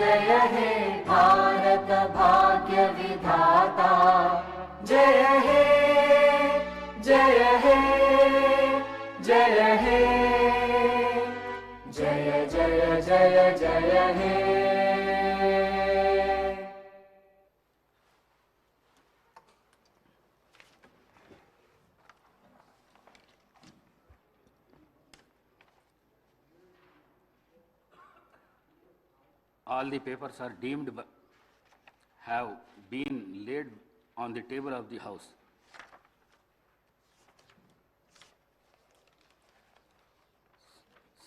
जय हे भारत भाग्य विधाता जय हे जय हे जय हे जय जय जय जय हे। All the papers are deemed have been laid on the table of the House.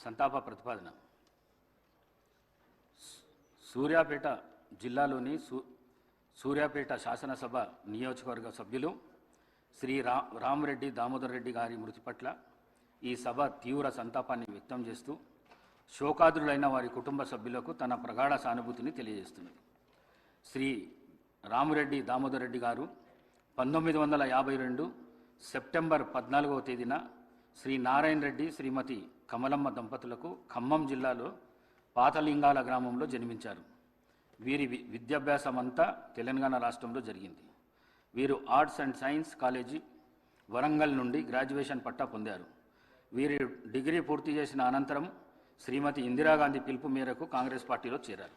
సంతాప ప్రతిపాదన. సూర్యాపేట జిల్లాలోని సూర్యాపేట శాసనసభ నియోజకవర్గ సభ్యులు శ్రీ రామరెడ్డి దామోదర్ రెడ్డి గారి మృతి పట్ల ఈ సభ తీవ్ర సంతాపాన్ని వ్యక్తం చేస్తూ శోకాదులైన వారి కుటుంబ సభ్యులకు తన ప్రగాఢ సానుభూతిని తెలియజేస్తున్నది. శ్రీ రామరెడ్డి దామోదర్ రెడ్డి గారు 1952 సెప్టెంబర్ 14వ తేదీన శ్రీ నారాయణ రెడ్డి శ్రీమతి కమలమ్మ దంపతులకు ఖమ్మం జిల్లాలో పాతలింగాల గ్రామంలో జన్మించారు. వీరి విద్యాభ్యాసం అంతా తెలంగాణ రాష్ట్రంలో జరిగింది. వీరు arts and science college Warangal నుండి గ్రాడ్యుయేషన్ పట్టా పొందారు. వీరు డిగ్రీ పూర్తి చేసిన అనంతరం శ్రీమతి ఇందిరాగాంధీ పిలుపు మేరకు కాంగ్రెస్ పార్టీలో చేరారు.